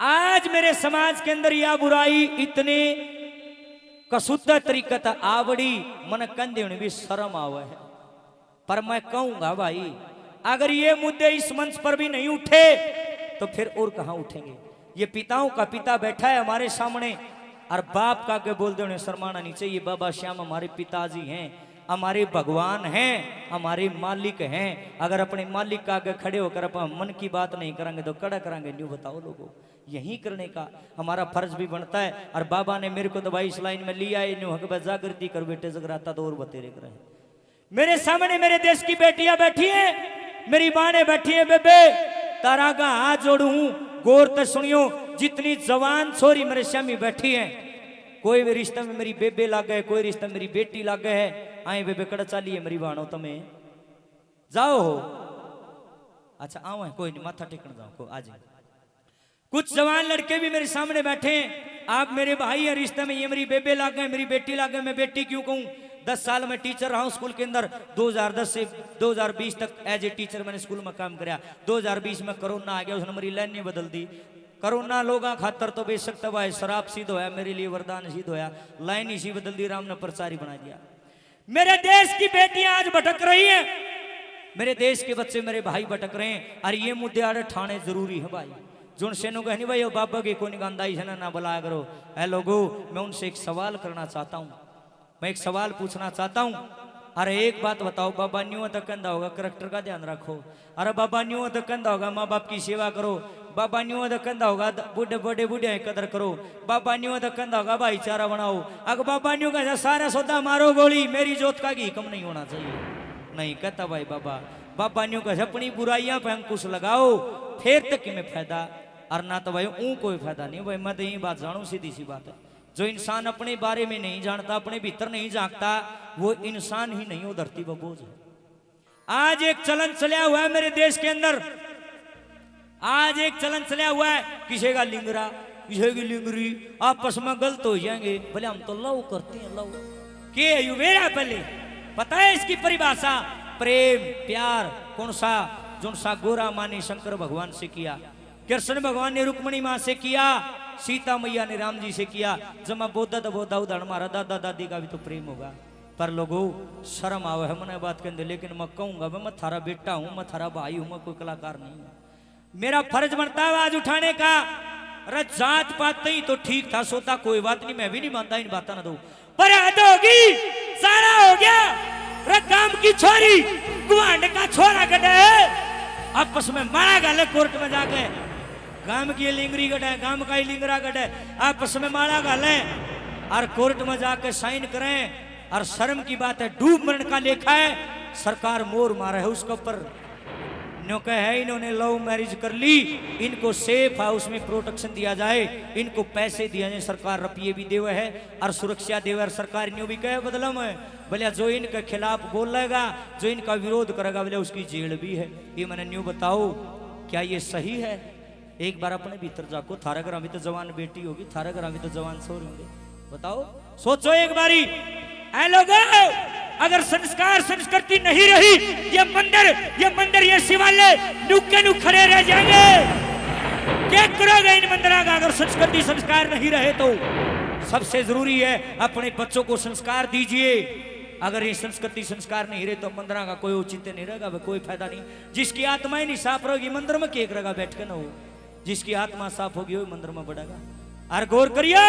आज मेरे समाज के अंदर यह बुराई इतने कसुद्ध तरीकत आवड़ी मन कंधे भी शर्म आवे है। पर मैं कहूंगा भाई, अगर ये मुद्दे इस मंच पर भी नहीं उठे तो फिर और कहां उठेंगे। ये पिताओं का पिता बैठा है हमारे सामने और बाप का के बोलते उन्हें शर्माना नहीं चाहिए। बाबा श्याम हमारे पिताजी हैं, हमारे भगवान हैं, हमारे मालिक हैं। अगर अपने मालिक का आगे खड़े होकर अपन मन की बात नहीं करेंगे तो कड़ा करेंगे। न्यू बताओ लोगों, यही करने का हमारा फर्ज भी बनता है। और बाबा ने मेरे को दवाई इस लाइन में लिया है, न्यू हक जागृति कर बेटे जगराता तो और बतेरे कर। मेरे सामने मेरे देश की बेटियां बैठी है, मेरी माँ ने बैठी है। बेबे तारा का हाथ जोड़ू, गौर से सुनियो, जितनी जवान छोरी मेरे श्यामी बैठी है, कोई भी रिश्ता में मेरी बेबे लाग गए, कोई रिश्ता मेरी बेटी लाग गए है। आए बेबे कड़ा चाली है मेरी बाणो, तुम्हें जाओ हो। अच्छा आओ है, कोई नहीं, माथा टेकने जाओ को आज। कुछ जवान लड़के भी मेरे सामने बैठे हैं। आप मेरे भाई है रिश्ते में, ये मेरी बेबे लाग गए, मेरी बेटी लाग गए। मैं बेटी क्यों कहूँ? 10 साल में टीचर रहा हूँ स्कूल के अंदर। 2010 से 2020 तक एज ए टीचर मैंने स्कूल में काम कराया। 2020 में कोरोना आ गया, उसने मेरी लाइन नहीं बदल दी। कोरोना लोग खातर तो बेशक तबाह शराब सिद्ध होया, मेरे लिए वरदान सिद्ध होया। लाइन इसी बदल दी, राम ने प्रचारी बना दिया। मेरे देश की बेटियां आज भटक रही हैं, मेरे देश के बच्चे मेरे भाई भटक रहे हैं। और ये मुद्दे आड़े ठाणे जरूरी है भाई। जो सेनो कहनी भाई बाबा की कोई गांधाई है ना बुलाया करो। है लोगों, मैं उनसे एक सवाल करना चाहता हूँ, मैं एक सवाल पूछना चाहता हूँ। अरे एक बात बताओ, बाबा न्यू तक कहता होगा करेक्टर का ध्यान रखो। अरे बाबा न्यू तक कहता होगा माँ बाप की सेवा करो। बाबा न्यू तक कहता होगा बूढ़े बड़े बूढ़े कदर करो। बाबा न्यू तक कहता होगा भाईचारा बनाओ। अगर बाबा न्यू का सारा सौदा मारो गोली, मेरी जोत का घी कम नहीं होना चाहिए। नहीं कहता भाई बाबा। बाबा न्यू का अपनी बुराइयां पे अंकुश लगाओ, फिर तक में फायदा। और ना तो भाई ऊँ कोई फायदा नहीं भाई। मैं तो यही बात जानू, सीधी सी बात है। जो इंसान अपने बारे में नहीं जानता, अपने भीतर नहीं झांकता, वो इंसान ही नहीं, वो धरती पर बोझ है। आज एक चलन चला हुआ है मेरे देश के अंदर, आज एक चलन चला हुआ है, किसी का लिंगरा किसी की लिंगरी, आपस में गलत हो जाएंगे। बोले हम तो लव करते हैं, लव के युवेरा पहले पता है इसकी परिभाषा? प्रेम प्यार कौन सा? जो सा गोरा माने शंकर भगवान से किया, कृष्ण भगवान ने रुक्मणी मां से किया, सीता मैया ने राम जी से किया। जमा बोधा तो बोधा उधर हमारा दादा दादी का भी तो प्रेम होगा। पर लोगों शर्म आवे है मने बात के अंदर। लेकिन मैं कहूंगा मैं थारा बेटा हूं, मैं थारा भाई हूं, मैं कोई कलाकार नहीं हूं। मेरा फर्ज बनता है आवाज उठाने का। अरे जात पात नहीं तो ठीक था, सोता कोई बात नहीं, मैं भी नहीं मानता इन बात ना दो। पर हद होगी, सारा हो गया। अरे काम की छोरी गुआंड का छोरा गडे आपस में मारा गले कोर्ट में जाके। गांव की लिंगरी गट है, गांव का ही लिंगरा गट है, आपस में मारा गाले और कोर्ट में जाके साइन करें। और शर्म की बात है, डूब मरण का लेखा है, सरकार मोर मारा है उसके ऊपर। न्यों है इन्होंने लव मैरिज कर ली, इनको सेफ हाउस में प्रोटेक्शन दिया जाए, इनको पैसे दिया जाए, सरकार रुपये भी देवे है और सुरक्षा देवे। और सरकार न्यू भी कहे बदला में बोले जो इनके खिलाफ बोलेगा, जो इनका विरोध करेगा, बोले उसकी जेल भी है। ये मैंने न्यू बताओ, क्या ये सही है? एक बार अपने भीतर जाको, थारा घर अभी तो जवान बेटी होगी, थारा घर अभी तो जवान छोर होंगे। बताओ, सोचो एक बारी। ऐ लोगों, अगर संस्कार संस्कृति नहीं रही, ये मंदिर ये शिवालय नुक्के नु खड़े रह जाएंगे। क्या करोगे इन मंदिरों का अगर संस्कृति संस्कार नहीं रहे तो? सबसे जरूरी है अपने बच्चों को संस्कार दीजिए। अगर ये संस्कृति संस्कार नहीं रहे तो मंदिर का कोई औचित्य नहीं रहेगा, कोई फायदा नहीं। जिसकी आत्मा ही नहीं साफ रहेगी, मंदिर में केक रहेगा बैठ के ना हो। जिसकी आत्मा साफ होगी वो मंदिर में बढ़ेगा। और गौर करियो,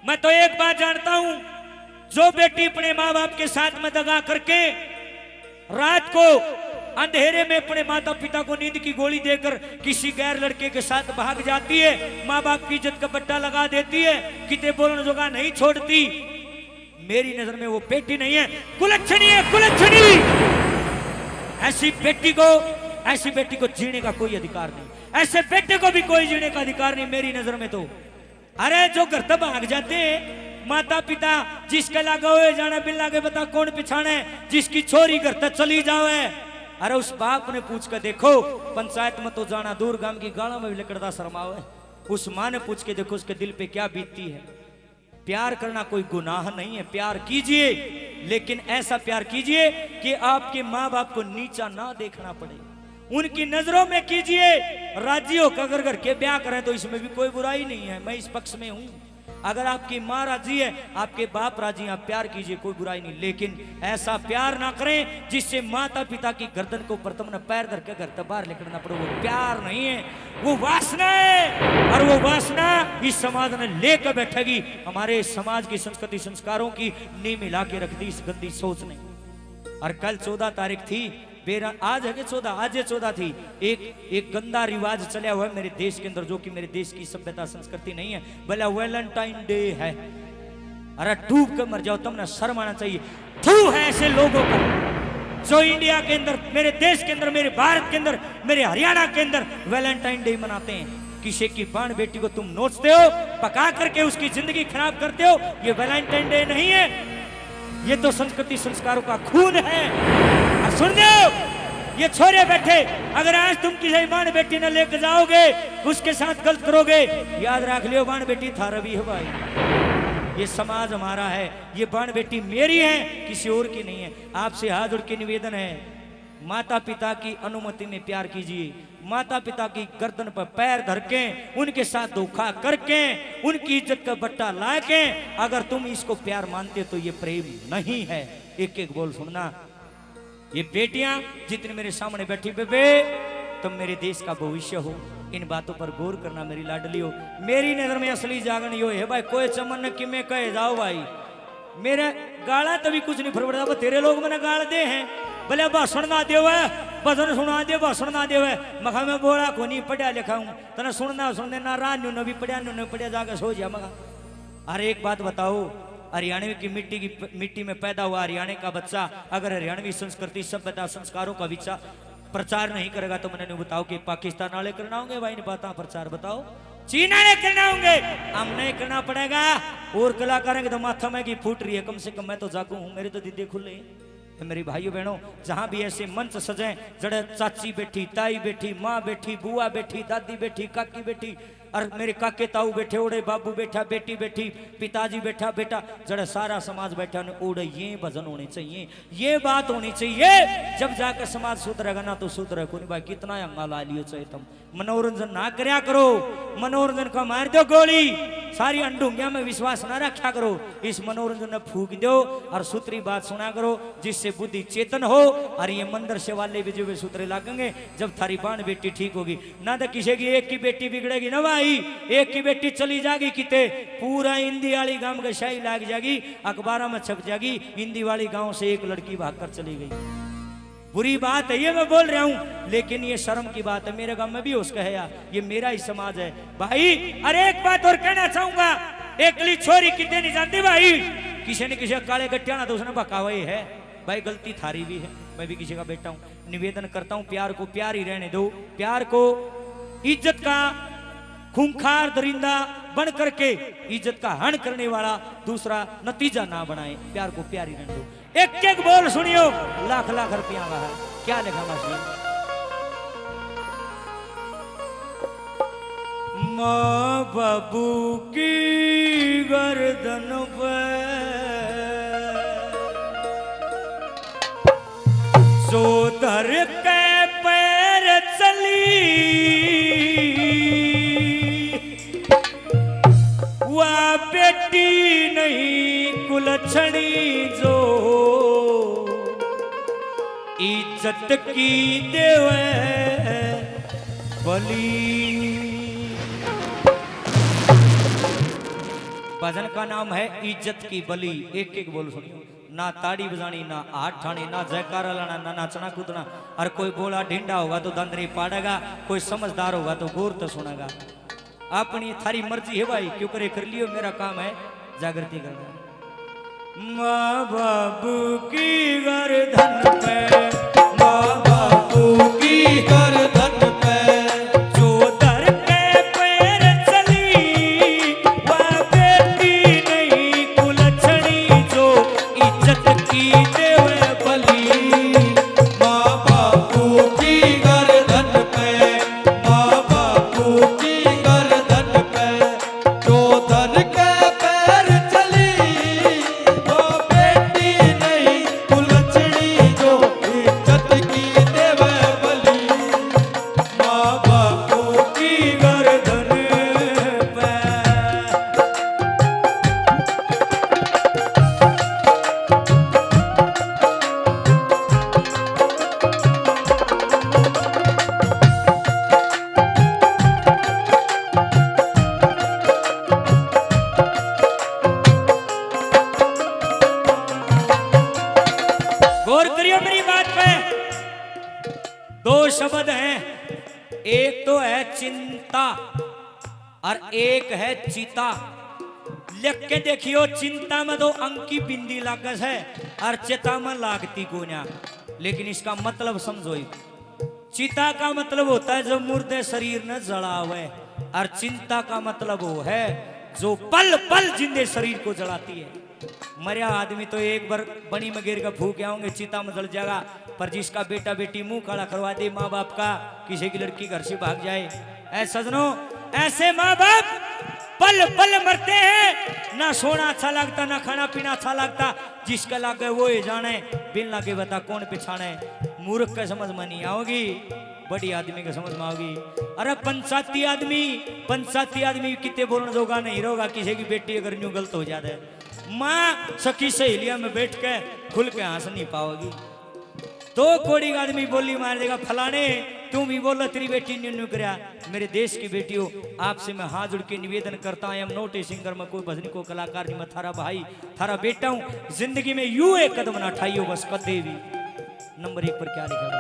मैं तो एक बात जानता हूं, जो बेटी अपने माँ बाप के साथ में दगा करके रात को अंधेरे में अपने माता पिता को नींद की गोली देकर किसी गैर लड़के के साथ भाग जाती है, माँ बाप की इज्जत का बट्टा लगा देती है, किते बोलने जोगा नहीं छोड़ती, मेरी नजर में वो बेटी नहीं है, कुलच्छनी है, कुलच्छनी। ऐसी बेटी को जीने का कोई अधिकार नहीं, ऐसे बेटे को भी कोई जीने का अधिकार नहीं मेरी नजर में तो। अरे जो घर तक भाग जाते हैं माता पिता, जिसके लागे हुए जाना बिल लागे बता कौन पिछाने, जिसकी छोरी घर तक चली जावे। अरे उस बाप ने पूछ कर देखो, पंचायत में तो जाना दूर, गांव की गाड़ा में भी लकड़ता शर्मावे। उस माँ ने पूछ के देखो उसके दिल पे क्या बीतती है। प्यार करना कोई गुनाह नहीं है, प्यार कीजिए, लेकिन ऐसा प्यार कीजिए कि आपके माँ बाप को नीचा ना देखना पड़े, उनकी नजरों में कीजिए। राजी होकर अगर घर के ब्याह करें तो इसमें भी कोई बुराई नहीं है, मैं इस पक्ष में हूं। अगर आपकी माँ राजी है, आपके बाप राजी हैं, आप प्यार कीजिए, कोई बुराई नहीं। लेकिन ऐसा प्यार ना करें जिससे माता पिता की गर्दन को प्रथम न पैर धर के घर तक बाहर निकलना पड़े। वो प्यार नहीं है, वो वासना है। और वो वासना इस समाज ने लेकर बैठेगी। हमारे समाज की संस्कृति संस्कारों की नींव मिला के रख दी इस गंदी सोच ने। और कल 14 तारीख थी, आज है कि 14, आज ये 14 थी। एक गंदा रिवाज चला हुआ है मेरे देश के अंदर, जो कि मेरे देश की सभ्यता संस्कृति नहीं है। बोला वैलेंटाइन डे है। अरे डूब कर मर जाओ, तुमने शर्म आना चाहिए। थू है ऐसे लोगों का जो इंडिया के अंदर, मेरे देश के अंदर, मेरे भारत के अंदर, मेरे हरियाणा के अंदर वैलेंटाइन डे मनाते हैं। किसी की बाण बेटी को तुम नोचते हो, पका करके उसकी जिंदगी खराब करते हो। ये वैलेंटाइन डे नहीं है, ये तो संस्कृति संस्कारों का खून है। और सुन जाओ, ये छोरे बैठे, अगर आज तुम किसी बाण बेटी न लेकर जाओगे, उसके साथ गलत करोगे, याद रख लियो बाण बेटी थारा भी है भाई। ये समाज हमारा है, ये बाण बेटी मेरी है, किसी और की नहीं है। आपसे हाथ जोड़ के निवेदन है, माता पिता की अनुमति में प्यार कीजिए। माता पिता की गर्दन पर पैर धर के, उनके साथ धोखा करके, उनकी इज्जत का बट्टा ला के, अगर तुम इसको प्यार मानते तो ये प्रेम नहीं है। एक एक बोल सुनना। ये बेटियां जितनी मेरे सामने बैठी, बेबे तुम मेरे देश का भविष्य हो, इन बातों पर गौर करना मेरी लाडली हो। मेरी नजर में असली जागरण यो है भाई, कोई चमन कि मैं कहे जाओ भाई, मेरे गाला तभी कुछ नहीं फरवड़ता, तेरे लोग मैंने गाल दे हैं। भले भाषण ना दे, भजन सुना दे, भाषण ना दे, मखा मैं बोला को नहीं पढ़िया लिखा हूं, तना सुनना सुनने ना रान्यू न भी पढ़िया जाकर सो जा मगा। अरे एक बात बताओ, हरियाणवी की मिट्टी में पैदा हुआ हरियाणा का बच्चा अगर हरियाणवी संस्कृति सभ्यता संस्कारों का प्रचार नहीं करेगा तो मैंने बताओ कि पाकिस्तान वाले करना होंगे भाई नहीं पाता प्रचार, बताओ चीन वाले करना होंगे, हम नहीं करना पड़ेगा। और कलाकारों के तो माथा में की फूट रही है, कम से कम मैं तो जागू हूं, मेरे तो दीदी खुले। मेरी भाइयों बहनों, जहां भी ऐसे मंच सजे, जड़े चाची बैठी, ताई बैठी, माँ बैठी, बुआ बैठी, दादी बैठी, काकी बैठी, और मेरे काके ताऊ बैठे, ओड़े बाबू बैठा, बेटी बैठी, पिताजी बैठा, बेटा जड़े सारा समाज बैठा, ओड़े ये भजन होने चाहिए, ये बात होनी चाहिए। जब जाकर समाज सुधरेगा ना तो सुधरे को नहीं भाई। कितना अंगा ला लियो चाहे तुम, मनोरंजन ना करया करो, मनोरंजन को मार दो गोली, सारी अंडूंगिया में विश्वास ना रखा करो। इस मनोरंजन में फूक दो और सूत्री बात सुना करो, जिससे बुद्धि चेतन हो। और ये मंदिर से वाले भी जो सूत्रे लागेंगे जब थारी बाण बेटी ठीक होगी ना, तो किसी की एक की बेटी बिगड़ेगी ना भाई, एक की बेटी चली जाएगी किते, पूरा हिंदी वाली गांव का शाही लाग जाएगी, अखबारों में छप जाएगी, हिंदी वाली गांव से एक लड़की भागकर चली गई। बुरी बात है ये मैं बोल रहा हूं, लेकिन ये शर्म की बात है। मेरे गांव में भी उसका है यार, ये मेरा ही समाज है भाई। अरे एक बात और कहना चाहूंगा, एकली छोरी कितने नहीं जानती भाई, किसी ने किसी काले गट्टिया ना तो उसने बकावा है भाई, गलती थारी भी है, मैं भी किसी का बेटा हूं। निवेदन करता हूं, प्यार को प्यार ही रहने दो, प्यार को इज्जत का खूंखार दरिंदा बन करके इज्जत का हन करने वाला दूसरा नतीजा ना बनाए, प्यार को प्यार ही रहने दो। एक एक बोल सुनियो, लाख लाख रुपया का है, क्या लिखा मछली। माँ बाबू की गर्दन पे जो धर के पैर चली, वह बेटी नहीं कुलछड़ी जो इज्जत की देवे बली। भजन का नाम है इज्जत की बली। एक एक बोल सुनियो, ना ताड़ी बजानी, ना हाथ ठानी, ना जयकारा लाना, ना नाचना कूदना। और कोई बोला ढिंडा होगा तो दंदरी पाड़ेगा, कोई समझदार होगा तो गौर तो सुनेगा। अपनी थारी मर्जी है भाई, क्यों करे कर लियो, मेरा काम है जागृति करना। माँ बाबू की गर्दन पे, माँ बाबू की गर्दन पे जो दर के पैर चली, वह बेटी नहीं कुलछड़ी जो इज्जत की देवे बली। माँ बापू की गर्दन पे, माँ बापू की गर्दन पे जो धर के पैर चली, वो बेटी नहीं कुलछड़ी जो इज्जत की देवे बली। और एक है चीता। लिख के देखियो, चिंता में तो अंकी बिंदी लागस है और चिता में लागती कोन्या, लेकिन इसका मतलब समझो। चिता का मतलब होता है जो मुर्दे शरीर ने जला हुआ, और चिंता का मतलब वो है जो पल पल जिंदे शरीर को जलाती है। मरिया आदमी तो एक बार बनी में गिर कर फूक आओगे, चिता में जल जाएगा। पर जिसका बेटा बेटी मुंह काला करवा दे माँ बाप का, किसी की लड़की घर से भाग जाए, ऐसा सजनो ऐसे माँ बाप पल पल मरते हैं। ना सोना अच्छा लगता, ना खाना पीना अच्छा लगता, जिसका लागे वो ही जाने, बिन लागे बता कौन पिछाने। मूर्ख का समझ में नहीं आओगी, बड़ी आदमी का समझ में आओगी। अरे पंचायती आदमी कितने बोलने जोगा नहीं रोगा। किसी की बेटी अगर न्यू गलत हो जाता है, माँ सखी सहेलिया में बैठ के खुल के हंस नहीं पाओगी। तो कोड़ी आदमी बोली मार देगा, फलाने तुम भी बोलो तेरी बेटी ने न्यू करया। मेरे देश की बेटी हो, आपसे मैं हाथ जोड़ के निवेदन करता हूं, I am not a singer, मैं कोई भजन को कलाकार नहीं, मैं थारा भाई थारा बेटा हूं। जिंदगी में यूं एक कदम ना उठाइयो बस कदे भी। नंबर 1 पर क्या लिखा है?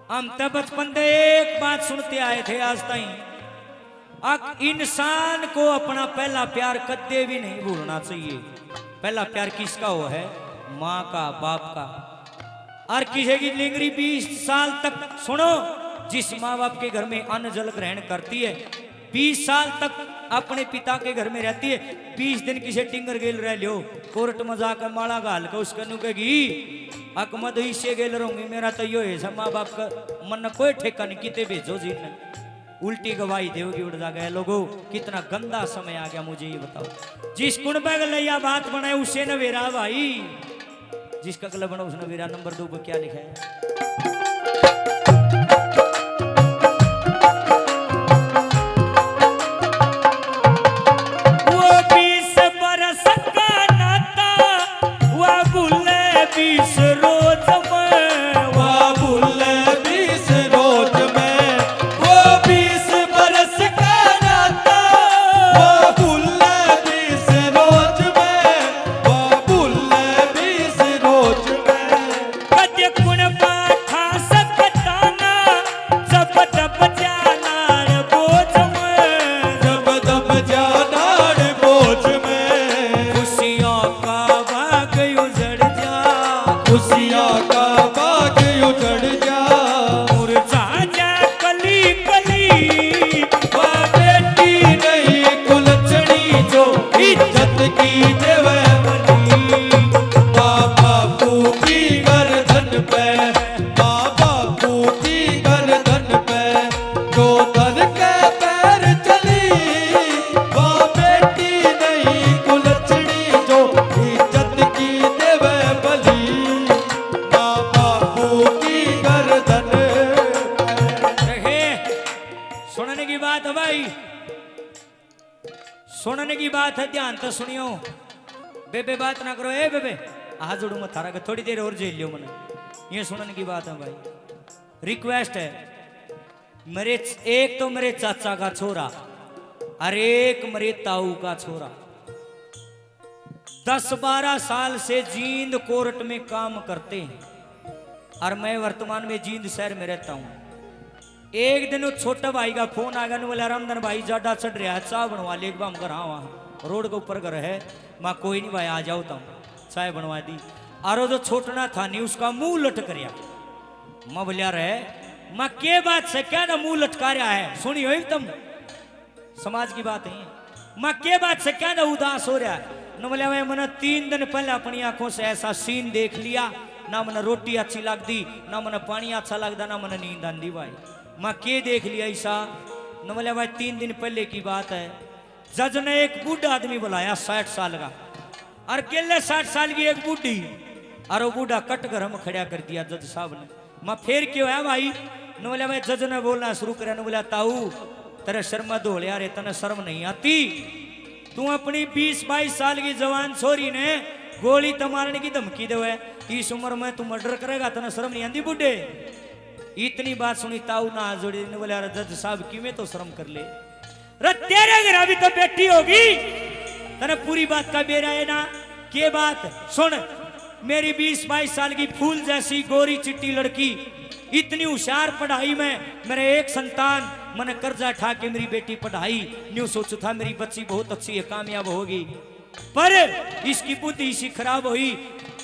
हम तो बचपन से एक बात सुनते आए थे आज तक, इंसान को अपना पहला प्यार कदे भी नहीं भूलना चाहिए। पहला प्यार किसका हो है? माँ का, बाप का। और किसी की लिंगरी 20 साल तक, सुनो, जिस माँ बाप के घर में अन्न जल ग्रहण करती है 20 साल तक अपने पिता के घर में रहती है, 20 दिन किसी टिंगर गेल रह लियो, कोर्ट में जाकर माला गाल का उसका नुकेगी अकमद इससे गेल रहूंगी। मेरा तो यो है माँ बाप का मन कोई ठेका नहीं, किते भेजो जी ने उल्टी गवाही देवगी उड़ जा गए। लोगों कितना गंदा समय आ गया, मुझे ये बताओ। जिस कुण बैग लैया बात बनाए उसे नवेरा भाई, जिसका गला बना उसने नवेरा। नंबर 2 पर क्या लिखा है? सुनने की बात है, ध्यान तो सुनियो। बेबे बात ना करो, ए बेबे हाथ जोड़ू मत थारा, थोड़ी देर और झेल लियो मने। ये सुनने की बात है भाई, रिक्वेस्ट है। मेरे एक तो मेरे चाचा का छोरा और एक मेरे ताऊ का छोरा 10-12 साल से जींद कोर्ट में काम करते हैं। और मैं वर्तमान में जींद शहर में रहता हूँ। एक दिन वो छोटा भाई का फोन आ गया, बोला रामधन भाई जाडा चढ़ रहा है, चाय बनवा ले एक बार। हम घर हाँ वहाँ रोड के ऊपर घर है। माँ कोई नहीं भाई आ जाओ तुम, चाय बनवा दी। और वो जो छोटना था नहीं उसका मुंह लटक रहा। माँ बोलिया रहे माँ के बात से क्या ना मुंह लटका रहा है, सुनी हो तुम, समाज की बात है। माँ के बात से क्या ना उदास हो रहा है। न बोलिया मैं मैंने 3 दिन पहले अपनी आंखों से ऐसा सीन देख लिया, ना मैंने रोटी अच्छी लगती, ना मैंने पानी अच्छा लगता, ना मैंने नींद आंदी। भाई माँ के देख लिया ऐसा। न बोलिया भाई 3 दिन पहले की बात है। जज ने एक बूढ़ा आदमी बुलाया 60 साल का, और केले 60 साल की एक बूढ़ी, और वो बूढ़ा कट कर हम खड़ा कर दिया जज साहब ने। माँ फिर क्यों है भाई? न बोलिया भाई जज ने बोलना शुरू कर। न बोला ताऊ तेरे शर्मा धो लिया रे, तने शर्म नहीं आती? तू अपनी 20-22 साल की जवान छोरी ने गोली तो मारने की धमकी दे, इस उम्र में तू मर्डर करेगा, तने शर्म नहीं आती बूढ़े? इतनी बात सुनी ताऊ ना जोड़ी ने बोला जज साहब कि मैं तो शर्म कर ले, रे तेरे घर अभी तो बेटी होगी, तने पूरी बात का बेरा है ना? के बात सुन, मेरी 20-22 साल की फूल जैसी गोरी चिट्टी लड़की, इतनी होशियार पढ़ाई में, मेरे एक संतान, मैंने कर्जा उठा के मेरी बेटी पढ़ाई, न्यू सोचू था मेरी बच्ची बहुत अच्छी है, कामयाब होगी, पर इसकी बुद्धि इसी खराब हुई।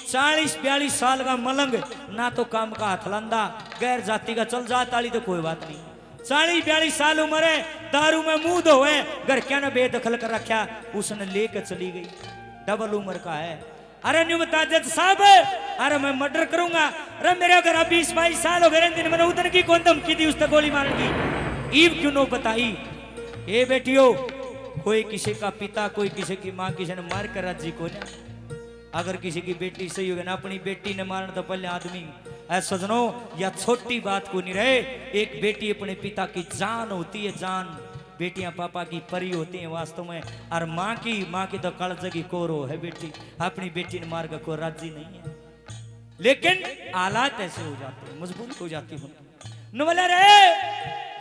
40-42 साल का मलंग, ना तो काम का हाथ लंदा, गैर जाति का चल जाता तो कोई बात नहीं। 40-42 साल उम्र है, दारू में मुंह धोए, घर क्या ना बेदखल कर रखा, उसने लेकर चली गई। डबल उम्र का है। अरे न्यू बता जज साहब, अरे मैं मर्डर करूंगा, अरे मेरे घर 20-22 साल हो गए, दिन मैंने उधर की कौन धमकी दी, उसने गोली मारने की, ईव क्यों नो बताई? ए बेटियों, कोई किसी का पिता, कोई किसी की माँ, किसी ने मार कर राजी को ना। अगर किसी की बेटी सही हो गई ना, अपनी बेटी ने मारना तो पहले आदमी ऐसा सजनो, या छोटी बात को नहीं रहे। एक बेटी अपने पिता की जान होती है, जान। बेटियां पापा की परी होती हैं वास्तव में, और माँ की तो कलज की कोरो है बेटी। अपनी बेटी ने मार कर कोई राजी नहीं है, लेकिन हालात ऐसे हो जाते हैं, मजबूर हो जाती हूँ। न बोला रे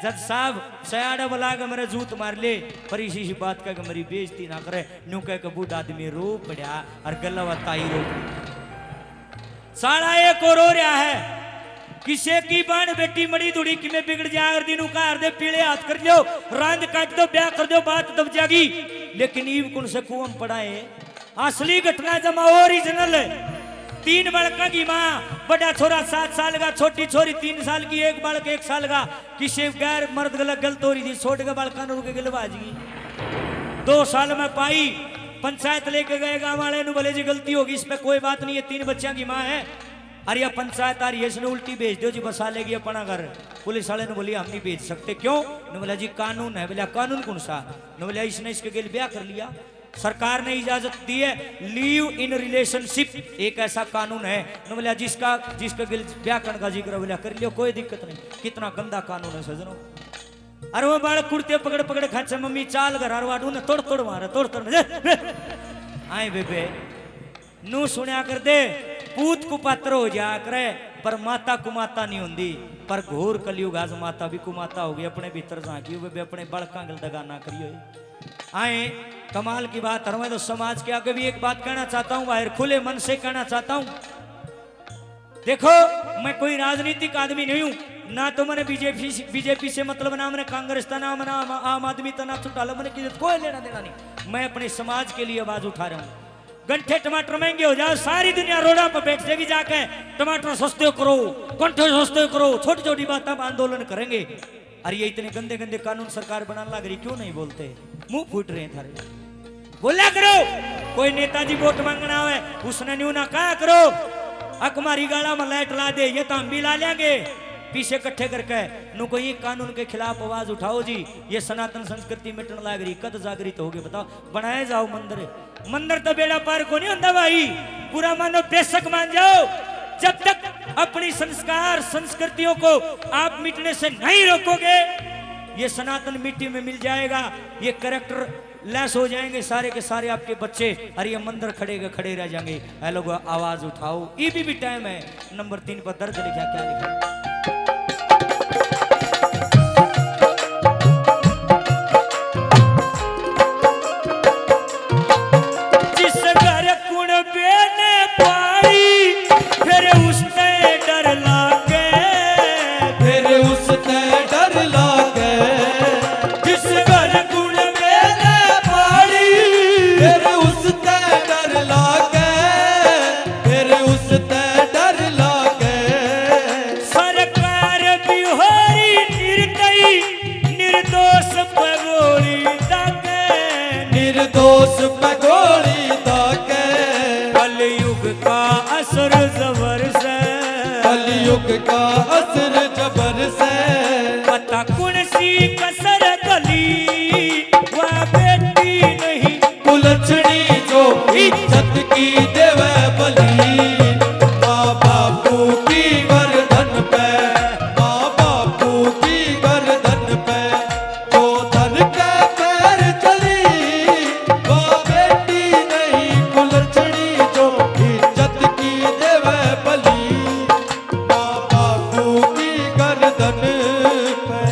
जज साहब सयाड़ा बोला के मेरे जूत मार ले, पर इसी बात का मेरी बेइज्जती ना करे। न्यू कह के बूढ़ा आदमी रो पड़ा, और गला ताई रो, साड़ा एक और रो रहा है। किसे की बाण बेटी मड़ी दुड़ी कि में बिगड़ जाए, अगर दिनों का दे पीले हाथ कर लो, रांद काट दो, ब्याह कर दो, बात दब जागी। लेकिन ईव कुन से कुम पड़ाए, असली घटना जमा ओरिजिनल। 3 बालका की माँ, बड़ा छोरा 7 साल का, छोटी छोरी 3 साल की, एक बालक 1 साल का। किसी गैर मर्द गलत हो रही थी, छोटे के बालका ने रुके गिलबाजी 2 साल में पाई। पंचायत लेके गए गाँव वाले ने, बोले जी गलती होगी, इस पे कोई बात नहीं है, 3 बच्चियों की माँ है। अरे पंचायत आ रही है, इसने उल्टी भेज दो जी, बसा लेगी अपना घर। पुलिस वाले ने बोली हम नहीं भेज सकते, क्यों? ने बोला जी कानून है। बोला कानून कौन सा? ने बोला इसने इसके गिल ब्याह कर लिया, सरकार ने इजाजत दी है, लीव इन रिलेशनशिप एक ऐसा कानून है। ने बोला जिसका गिल ब्याह करने का जिक्र, बोला कर लियो, कोई दिक्कत नहीं। कितना गंदा कानून है सजनों। अरे वो बालक कुर्ते पकड़ पकड़ खाचे, मम्मी चाल घर वाडू ने तोड़ तोड़ मारे, तोड़ तोड़ आए बेबे नू सुनिया कर दे, पूत कुपात्र हो जा करे, पर माता कुमाता नहीं होंगी। पर घोर कलयुग आज माता भी कुमाता होगी, अपने भीतर झांकी हुए, अपने बड़का गल दगा ना करियो। आए कमाल की बात है। मैं तो समाज के आगे भी एक बात कहना चाहता हूँ, बाहर खुले मन से कहना चाहता हूँ। देखो मैं कोई राजनीतिक आदमी नहीं हूँ, ना तो मैंने बीजेपी से मतलब, ना मैंने कांग्रेस का, ना मैंने आम आदमी का, ना छुटाला, मैंने किसी कोई लेना देना नहीं। मैं अपने समाज के लिए आवाज उठा रहा हूँ। गंठे टमाटर महंगे हो जाए, सारी दुनिया रोडा पर बैठ जाएगी, जाके टमाटर सस्ते करो, गंठे सस्ते करो, छोटी छोटी बातों पर आंदोलन करेंगे। अरे ये इतने गंदे गंदे कानून सरकार बनाने लग रही, क्यों नहीं बोलते? मुंह फूट रहे हैं थारे, बोला करो। कोई नेताजी वोट मांगना है, उसने न्यू ना कहा करो, अकमारी गाला में लाइट ला दे, ये तो हम भी ला लेंगे। पीछे इकट्ठे करके नु कोई कानून के खिलाफ आवाज उठाओ जी, ये सनातन संस्कृति मिटने लग रही, कद जागृत होगे बताओ? बनाए जाओ मंदिर, मंदिर तो बेड़ा पार को नहीं होता भाई, पूरा मानो बेशक मान जाओ। जब तक अपनी संस्कार संस्कृतियों को आप मिटने से नहीं रोकोगे, ये सनातन मिट्टी में मिल जाएगा, ये कैरेक्टर लेस हो जाएंगे सारे के सारे आपके बच्चे। अरे ये मंदिर खड़े रह जाएंगे। ऐ लोग आवाज उठाओ, ये भी टाइम है। नंबर 3 पर दर्ज लिखा, क्या लिखा? जिस घर कुण बेने पाई, फिर उसने डर ला निर्दोष पे गोली दागे, निर्दोष पे गोली दागे, कलयुग का असर जबर से, कलयुग का असर जबर से, पता कौन सी कसर गली वह बेटी नहीं कुलछड़ी जो इज्जत की देवे बली, माँ बापू की गर्दन पे, माँ बापू की गर्दन पे जो धन के पैर चली, वो बेटी नहीं कुलछड़ी जो इज्जत की देवे बली, माँ बापू की गर्दन पे।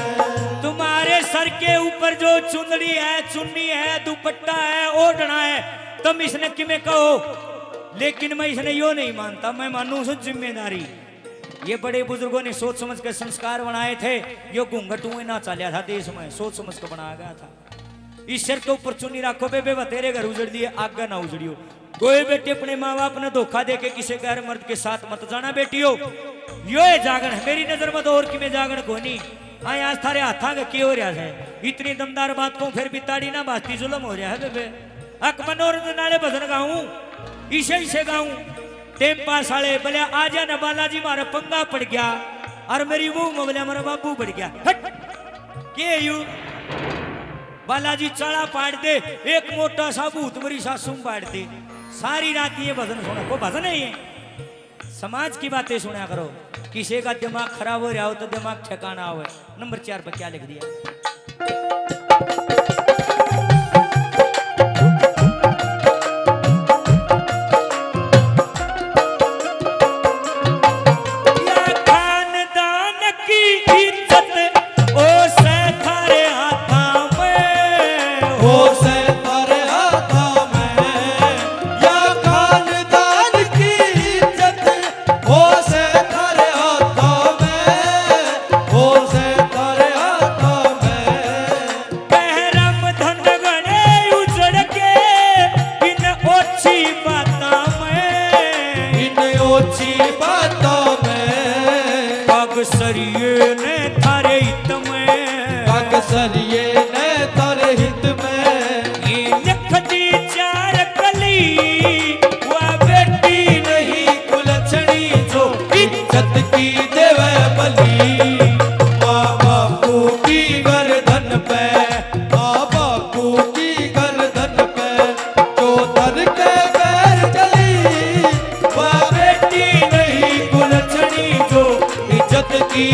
तुम्हारे सर के ऊपर जो चुंदड़ी है, चुन्नी है, दुपट्टा है, ओढ़ना है, तुम इसने किमें कहो, लेकिन मैं इसने यो नहीं मानता, मैं मानू उस जिम्मेदारी। ये बड़े बुजुर्गों ने सोच समझ कर संस्कार बनाए थे, यो घूंघट हुए ना चलिया था देश में, सोच समझ कर बनाया गया था। इस सिर के ऊपर चुन्नी रखो बेबे, तेरे घर उजड़ दिए आगे ना उजड़ियो। कोई बेटे अपने माँ बाप ने धोखा दे के किसी गैर मर्द के साथ मत जाना बेटियो, यो है जागरण है मेरी नजर में तो, और कि मैं जागरण को नहीं। हाँ आज थारे हाथा के क्यों हो रहा है, इतनी दमदार बात को फिर भी ताड़ी ना बास्ती जुलम हो रहा है बेबे। अक मनोरंजन नाले भजन गाऊं, इसे गाऊं, टेम पास आले बोले आजा न बालाजी मारा पंगा पड़ गया, और मेरी वो बोले हमारा बाबू बढ़ गया। हट के यू बालाजी चढ़ा पाड़ दे, एक मोटा सा भूत मेरी सासू पाड़ दे, सारी रात ये भजन सुना, वो भजन है ये, समाज की बातें सुना करो। किसी का दिमाग खराब हो रहा हो तो दिमाग ठिकाना हो। नंबर 4 पर क्या लिख दिया, सरिये ने थारे हित में, सरिये ने थारे हित में, ये लिख दी 4 कली वह बेटी नहीं कुलछड़ी जो इज्जत की देवे बली, माँ बापू की गर्दन पे, माँ बापू की गर्दन पे जो धन के पैर चली, वह बेटी नहीं कुलछड़ी जो इज्जत की